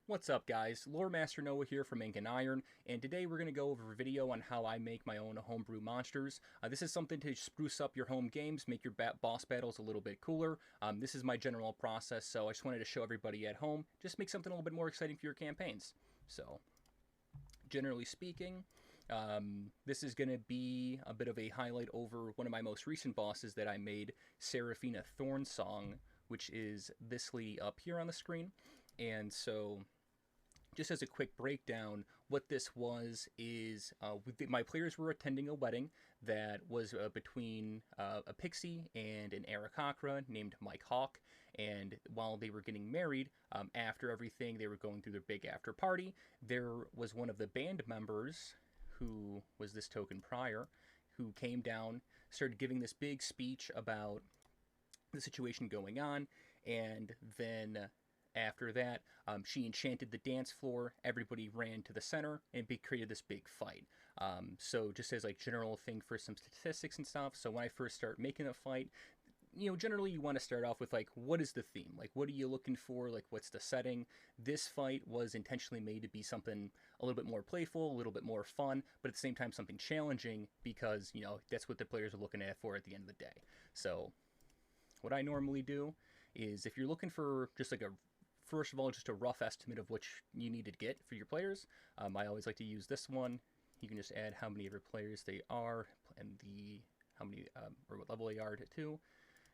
What's up, guys? Lore Master Noah here from Ink and Iron, and today we're going to go over a video on how I make my own homebrew monsters. This is something to spruce up your home games, make your boss battles a little bit cooler. This is my general process, so I just wanted to show everybody at home, just make something a little bit more exciting for your campaigns. So, generally speaking, this is going to be a bit of a highlight over one of my most recent bosses that I made, Seraphina Thornsong, which is this lady up here on the screen. And so, just as a quick breakdown, what this was is my players were attending a wedding that was between a pixie and an Aarakocra named Mike Hawk. And while they were getting married, after everything, they were going through their big after party. There was one of the band members, who was this token prior, who came down, started giving this big speech about the situation going on, and then after that, she enchanted the dance floor. Everybody ran to the center and created this big fight. So just as like general thing for some statistics and stuff. So when I first start making a fight, generally you want to start off with like, what is the theme? Like, what are you looking for? Like, what's the setting? This fight was intentionally made to be something a little bit more playful, a little bit more fun, but at the same time something challenging because, that's what the players are looking at for at the end of the day. So what I normally do is if you're looking for just like first of all, just a rough estimate of what you need to get for your players. I always like to use this one. You can just add how many of your players they are and how many or what level they are to.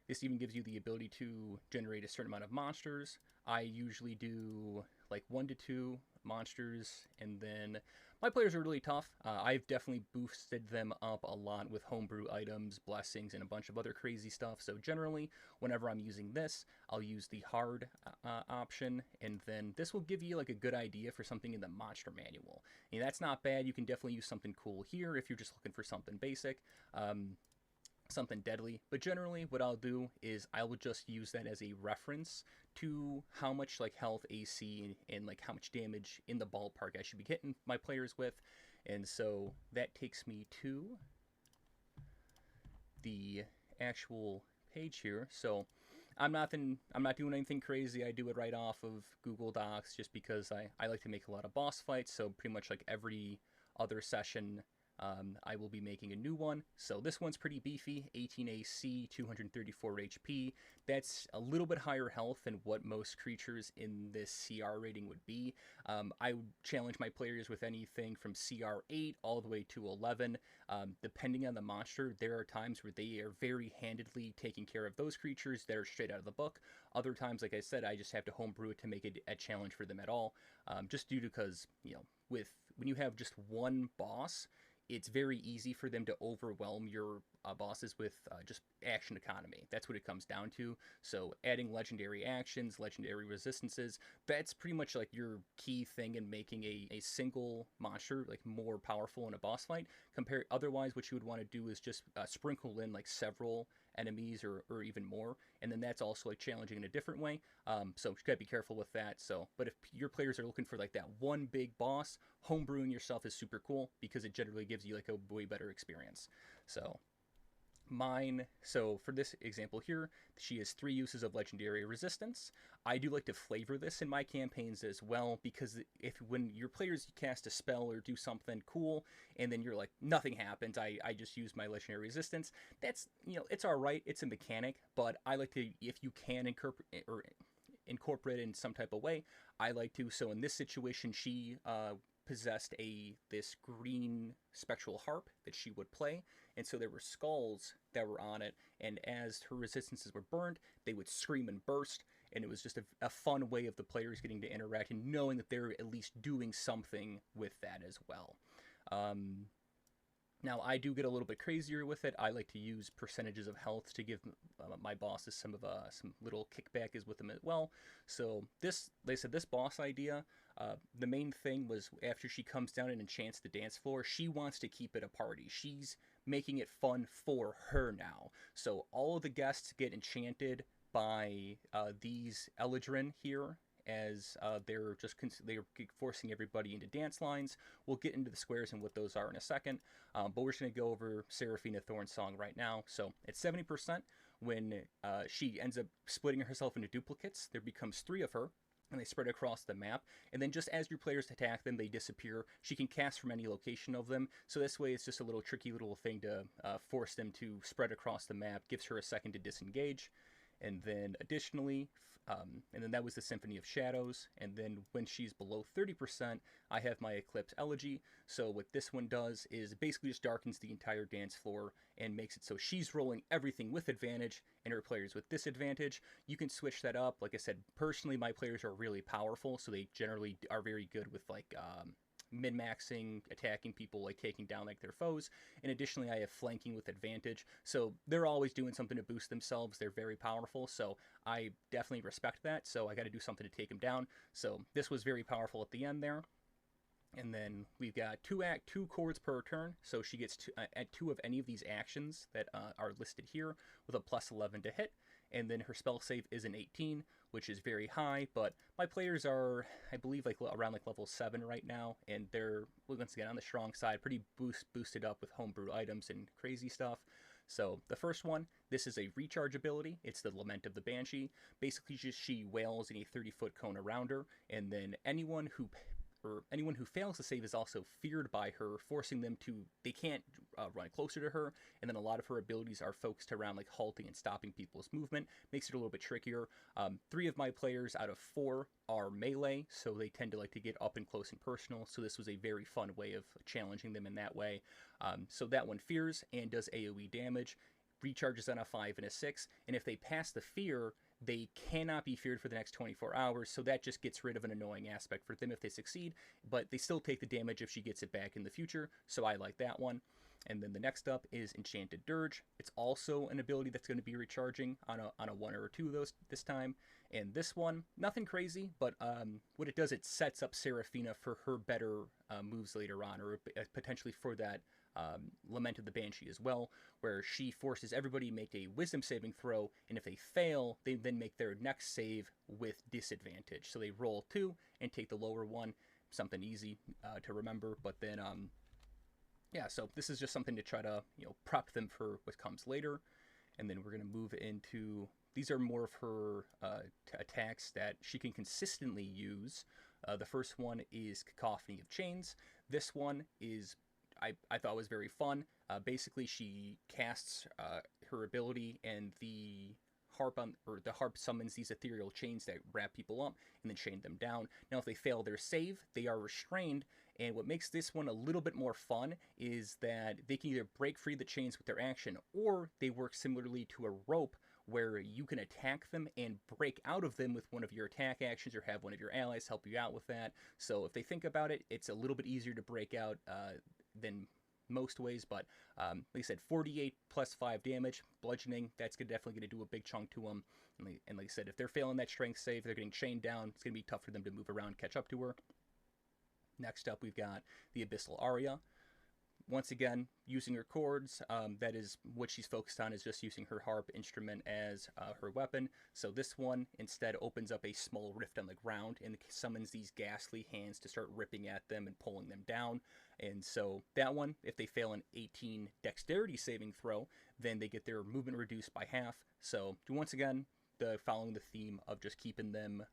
This even gives you the ability to generate a certain amount of monsters. I usually do like 1 to 2 monsters, and then my players are really tough. I've definitely boosted them up a lot with homebrew items, blessings, and a bunch of other crazy stuff. So generally, whenever I'm using this, I'll use the hard option, and then this will give you like a good idea for something in the monster manual. And that's not bad. You can definitely use something cool here if you're just looking for something basic. Something deadly, but generally what I'll do is I will just use that as a reference to how much like health, AC, and like how much damage in the ballpark I should be hitting my players with. And so that takes me to the actual page here. So I'm not doing anything crazy. I do it right off of Google Docs just because I like to make a lot of boss fights. So pretty much like every other session, I will be making a new one. So this one's pretty beefy, 18 AC, 234 HP. That's a little bit higher health than what most creatures in this CR rating would be. I would challenge my players with anything from CR 8 all the way to 11. Depending on the monster, there are times where they are very handedly taking care of those creatures that are straight out of the book. Other times, like I said, I just have to homebrew it to make it a challenge for them at all. Just due to because, when you have just one boss, it's very easy for them to overwhelm your bosses with just action economy. That's what it comes down to. So adding legendary actions, legendary resistances, that's pretty much like your key thing in making a single monster like more powerful in a boss fight. Otherwise, what you would want to do is just sprinkle in like several enemies or even more, and then that's also like challenging in a different way. So you gotta be careful with that. So, but if your players are looking for like that one big boss, homebrewing yourself is super cool because it generally gives you like a way better experience. So for this example here, she has 3 uses of legendary resistance. I do like to flavor this in my campaigns as well, because when your players cast a spell or do something cool and then you're like, nothing happens, I just use my legendary resistance, that's, it's alright, it's a mechanic, but I like to, if you can incorporate it in some type of way, I like to. So in this situation, she possessed this green spectral harp that she would play, and so there were skulls that were on it, and as her resistances were burned, they would scream and burst, and it was just a fun way of the players getting to interact and knowing that they're at least doing something with that as well. Now, I do get a little bit crazier with it. I like to use percentages of health to give my bosses some little kickback is with them as well. So they said this boss idea, the main thing was after she comes down and enchants the dance floor, she wants to keep it a party. She's making it fun for her now. So all of the guests get enchanted by these Eladrin here, as they're forcing everybody into dance lines. We'll get into the squares and what those are in a second, but we're just going to go over Seraphina Thornsong right now. So at 70%, when she ends up splitting herself into duplicates, there becomes 3 of her. and they spread across the map. And then just as your players attack them, they disappear. She can cast from any location of them, so this way it's just a little tricky little thing to force them to spread across the map. Gives her a second to disengage. And then additionally, and then that was the Symphony of Shadows. And then when she's below 30%, I have my Eclipse Elegy. So what this one does is it basically just darkens the entire dance floor and makes it so she's rolling everything with advantage and her players with disadvantage. You can switch that up. Like I said, personally, my players are really powerful, so they generally are very good with like min-maxing, attacking people, like taking down like their foes. And additionally, I have flanking with advantage, so they're always doing something to boost themselves. They're very powerful, so I definitely respect that. So I got to do something to take them down. So this was very powerful at the end there. And then we've got two chords per turn, so she gets at 2 of any of these actions that are listed here with a plus 11 to hit. And then her spell save is an 18, which is very high, but my players are, I believe, like around like level 7 right now, and they're, once again, on the strong side, pretty boosted up with homebrew items and crazy stuff. So the first one, this is a recharge ability. It's the Lament of the Banshee. Basically, just she wails in a 30-foot cone around her, and then anyone who fails to save is also feared by her, forcing them to, they can't run closer to her. And then a lot of her abilities are focused around like halting and stopping people's movement. Makes it a little bit trickier. 3 of my players out of 4 are melee, so they tend to like to get up and close and personal. So this was a very fun way of challenging them in that way. So that one fears and does AoE damage, recharges on a 5 and a 6, and if they pass the fear, they cannot be feared for the next 24 hours, so that just gets rid of an annoying aspect for them if they succeed, but they still take the damage if she gets it back in the future, so I like that one. And then the next up is Enchanted Dirge. It's also an ability that's going to be recharging on a 1 or 2 of those this time. And this one, nothing crazy, but what it does, it sets up Seraphina for her better moves later on, or potentially for that Lament of the Banshee as well, where she forces everybody to make a wisdom saving throw, and if they fail, they then make their next save with disadvantage. So they roll 2 and take the lower one, something easy to remember, but then yeah, so this is just something to try to, prep them for what comes later. And then we're going to move into, these are more of her attacks that she can consistently use. The first one is Cacophony of Chains. This one is, I thought was very fun. Basically, she casts her ability, and the harp summons these ethereal chains that wrap people up and then chain them down. Now, if they fail their save, they are restrained. And what makes this one a little bit more fun is that they can either break free the chains with their action, or they work similarly to a rope where you can attack them and break out of them with one of your attack actions, or have one of your allies help you out with that. So if they think about it, it's a little bit easier to break out than most ways, but like I said, 48 plus 5 damage, bludgeoning, that's definitely going to do a big chunk to them. And like I said, if they're failing that strength save, they're getting chained down, it's going to be tough for them to move around, catch up to her. Next up, we've got the Abyssal Aria. Once again, using her chords, that is what she's focused on, is just using her harp instrument as her weapon. So this one instead opens up a small rift on the ground and summons these ghastly hands to start ripping at them and pulling them down. And so that one, if they fail an 18 dexterity saving throw, then they get their movement reduced by half. So once again, following the theme of just keeping them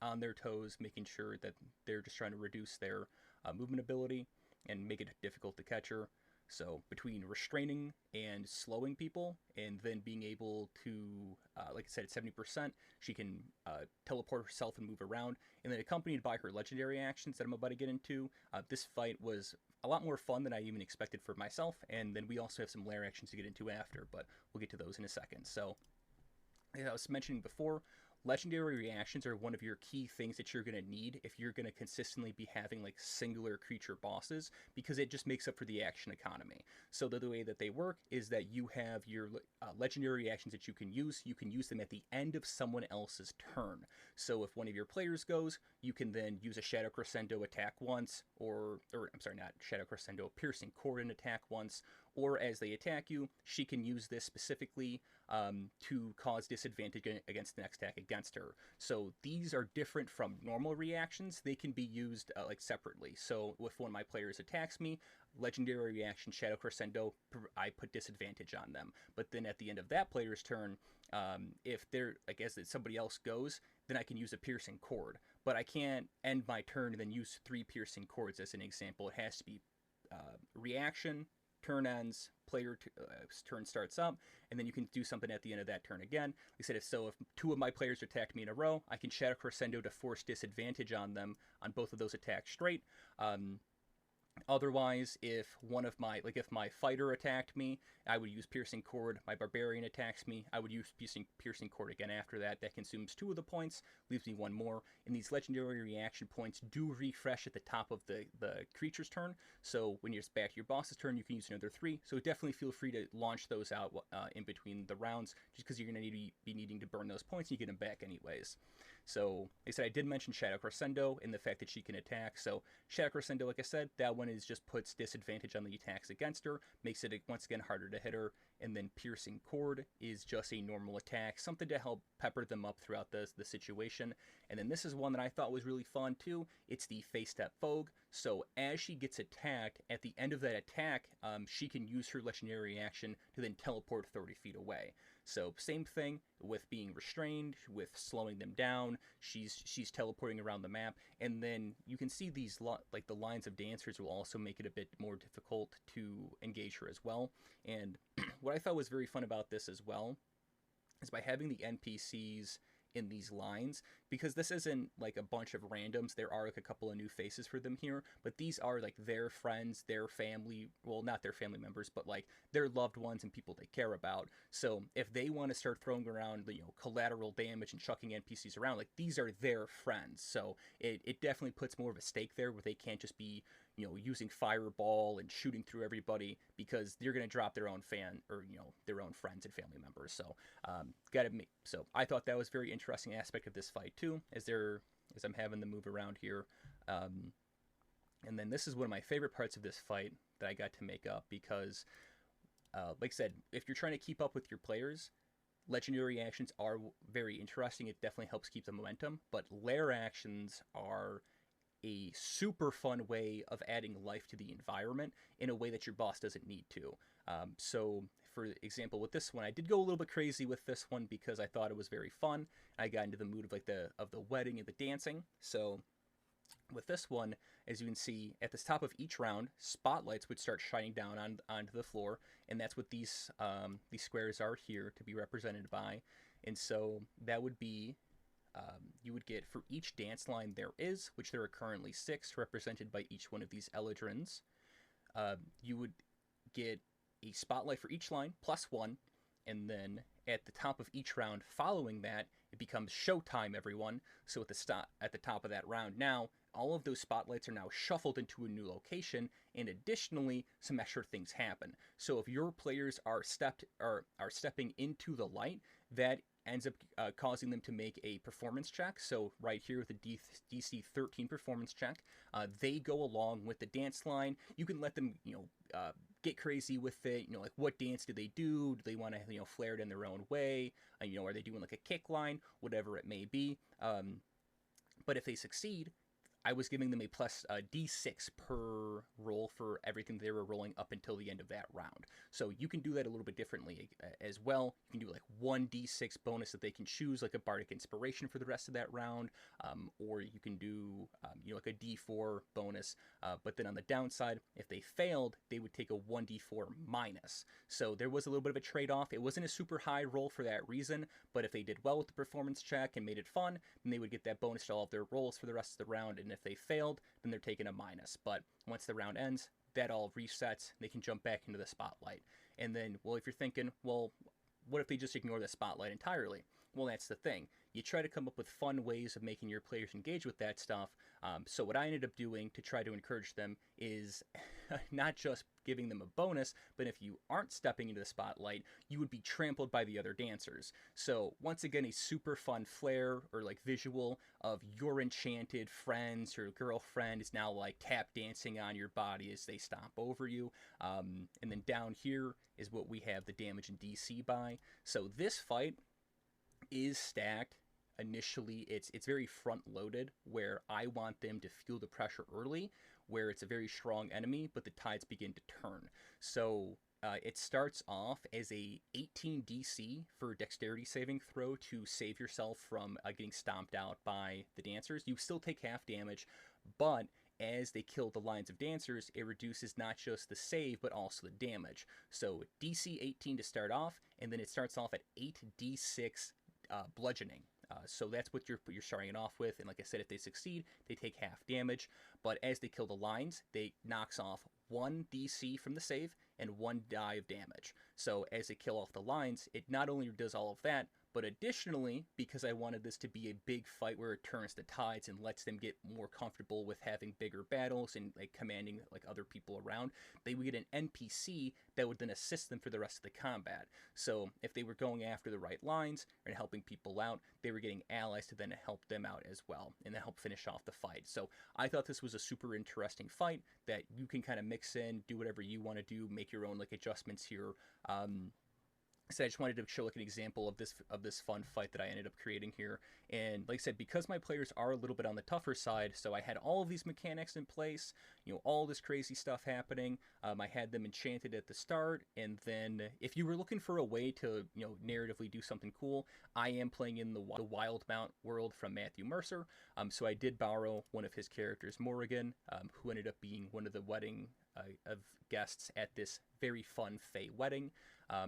on their toes, making sure that they're just trying to reduce their movement ability and make it difficult to catch her. So between restraining and slowing people, and then being able to, like I said, at 70%, she can teleport herself and move around. And then accompanied by her legendary actions that I'm about to get into, this fight was a lot more fun than I even expected for myself. And then we also have some Lair actions to get into after, but we'll get to those in a second. So, as I was mentioning before, legendary reactions are one of your key things that you're going to need if you're going to consistently be having like singular creature bosses, because it just makes up for the action economy. So the way that they work is that you have your legendary reactions that you can use them at the end of someone else's turn. So if one of your players goes, you can then use a Shadow Crescendo attack once, or I'm sorry, not Shadow Crescendo, Piercing Chord and attack once, or as they attack you, she can use this specifically to cause disadvantage against the next attack against her. So these are different from normal reactions. They can be used like separately. So if one of my players attacks me, legendary reaction Shadow Crescendo, I put disadvantage on them. But then at the end of that player's turn, if they're, like, as somebody else goes, then I can use a piercing chord. But I can't end my turn and then use 3 piercing chords as an example. It has to be reaction, turn ends, turn starts up, and then you can do something at the end of that turn again. Like I said, if 2 of my players attacked me in a row, I can Shadow Crescendo to force disadvantage on them on both of those attacks straight. Otherwise, if one of my, like if my fighter attacked me, I would use Piercing Chord. My Barbarian attacks me, I would use Piercing Chord again after that. That consumes 2 of the points, leaves me 1 more. And these legendary reaction points do refresh at the top of the creature's turn. So when you're back to your boss's turn, you can use another 3. So definitely feel free to launch those out in between the rounds, just because you're going to be needing to burn those points and you get them back anyways. So, like I said, I did mention Shadow Crescendo and the fact that she can attack. So, Shadow Crescendo, like I said, that one is just puts disadvantage on the attacks against her, makes it, once again, harder to hit her. And then Piercing Chord is just a normal attack, something to help pepper them up throughout the situation. And then this is one that I thought was really fun, too. It's the Face Step Vogue. So, as she gets attacked, at the end of that attack, she can use her legendary action to then teleport 30 feet away. So same thing with being restrained, with slowing them down. She's teleporting around the map, and then you can see these like the lines of dancers will also make it a bit more difficult to engage her as well. And what I thought was very fun about this as well is by having the NPCs in these lines, because this isn't like a bunch of randoms. There are like a couple of new faces for them here, but these are like their friends, their family, well, not their family members, but like their loved ones and people they care about. So if they want to start throwing around, collateral damage and chucking NPCs around, like these are their friends. So it definitely puts more of a stake there, where they can't just be, using fireball and shooting through everybody, because they're going to drop their own their own friends and family members. So so I thought that was a very interesting aspect of this fight too, as I'm having them move around here. And then this is one of my favorite parts of this fight that I got to make up, because like I said, if you're trying to keep up with your players, legendary actions are very interesting. It definitely helps keep the momentum, but Lair actions are a super fun way of adding life to the environment in a way that your boss doesn't need to. So, for example, with this one, I did go a little bit crazy with this one because I thought it was very fun. I got into the mood of the wedding and the dancing. So, with this one, as you can see, at the top of each round, spotlights would start shining down onto the floor, and that's what these squares are here to be represented by. And so that would be, you would get, for each dance line there is, which there are currently 6, represented by each one of these eledrins, you would get a spotlight for each line, +1, and then at the top of each round following that, it becomes showtime, everyone. So at the top of that round now, all of those spotlights are now shuffled into a new location, and additionally, some extra things happen. So if your players are stepping into the light, that ends up causing them to make a performance check. So right here with the DC 13 performance check, they go along with the dance line. You can let them, get crazy with it. Like what dance do they do? Do they want to, flare it in their own way? Are they doing like a kick line? Whatever it may be. But if they succeed, I was giving them a plus D6 per roll for everything they were rolling up until the end of that round. So you can do that a little bit differently as well. You can do like 1 D6 bonus that they can choose, like a Bardic Inspiration for the rest of that round, or you can do like a D4 bonus. But then on the downside, if they failed, they would take a 1D4 minus. So there was a little bit of a trade-off. It wasn't a super high roll for that reason, but if they did well with the performance check and made it fun, then they would get that bonus to all of their rolls for the rest of the round. And if they failed, then they're taking a minus. But once the round ends, that all resets. They can jump back into the spotlight. And then, well, if you're thinking, well, what if they just ignore the spotlight entirely? Well, that's the thing. You try to come up with fun ways of making your players engage with that stuff. So what I ended up doing to try to encourage them is not just giving them a bonus, but if you aren't stepping into the spotlight, you would be trampled by the other dancers. So once again, a super fun flair or like visual of your enchanted friends or girlfriend is now like tap dancing on your body as they stomp over you. And then down here is what we have the damage and DC by. So this fight is stacked. Initially, it's very front-loaded, where I want them to feel the pressure early, where it's a very strong enemy, but the tides begin to turn. So it starts off as a 18 DC for dexterity saving throw to save yourself from getting stomped out by the dancers. You still take half damage, but as they kill the lines of dancers, it reduces not just the save, but also the damage. So DC 18 to start off, and then it starts off at 8d6 bludgeoning. So that's what you're starting it off with. And like I said, if they succeed, they take half damage. But as they kill the lines, they knocks off 1 DC from the save and 1 die of damage. So as they kill off the lines, it not only does all of that, but additionally, because I wanted this to be a big fight where it turns the tides and lets them get more comfortable with having bigger battles and like commanding like other people around, they would get an NPC that would then assist them for the rest of the combat. So if they were going after the right lines and helping people out, they were getting allies to then help them out as well and then help finish off the fight. So I thought this was a super interesting fight that you can kind of mix in, do whatever you want to do, make your own like adjustments here. So I just wanted to show like an example of this fun fight that I ended up creating here. And like I said, because my players are a little bit on the tougher side, so I had all of these mechanics in place, you know, all this crazy stuff happening. I had them enchanted at the start, and then if you were looking for a way to, you know, narratively do something cool, I am playing in the Wildmount world from Matthew Mercer. So I did borrow one of his characters, Morrigan, who ended up being one of the wedding of guests at this very fun Fae wedding.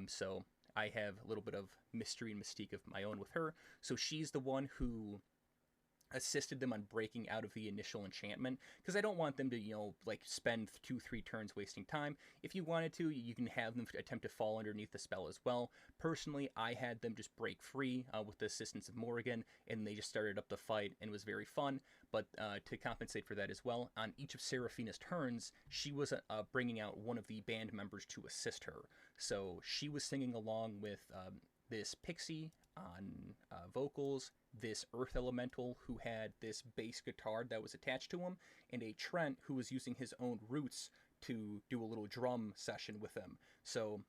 So I have a little bit of mystery and mystique of my own with her. So she's the one who assisted them on breaking out of the initial enchantment, because I don't want them to, you know, like spend 2-3 turns wasting time. If you wanted to, you can have them attempt to fall underneath the spell as well. Personally, I had them just break free with the assistance of Morrigan, and they just started up the fight, and it was very fun. But to compensate for that as well, on each of Seraphina's turns, she was bringing out one of the band members to assist her. So she was singing along with this pixie on vocals, this earth elemental who had this bass guitar that was attached to him, and a Trent who was using his own roots to do a little drum session with them. So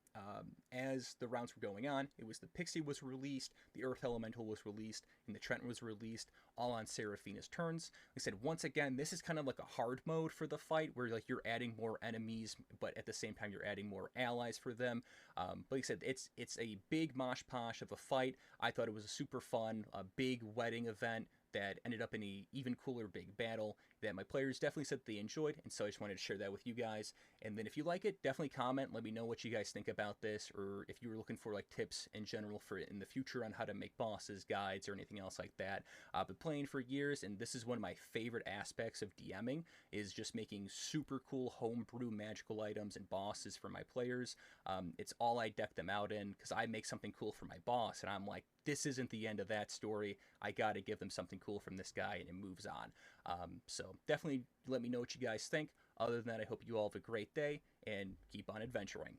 as the rounds were going on, it was the Pixie was released, the Earth Elemental was released, and the Trent was released, all on Seraphina's turns. Like I said, once again, this is kind of like a hard mode for the fight, where like you're adding more enemies, but at the same time you're adding more allies for them. But like I said, it's a big mosh posh of a fight. I thought it was a super fun, big wedding event that ended up in an even cooler big battle that my players definitely said they enjoyed, and so I just wanted to share that with you guys. And then if you like it, definitely comment, let me know what you guys think about this, or if you were looking for like tips in general for in the future on how to make bosses, guides, or anything else like that. I've been playing for years, and this is one of my favorite aspects of DMing, is just making super cool homebrew magical items and bosses for my players. It's all I deck them out in, because I make something cool for my boss, and I'm like, this isn't the end of that story. I gotta give them something cool from this guy, and it moves on. So definitely let me know what you guys think. Other than that, I hope you all have a great day, and keep on adventuring.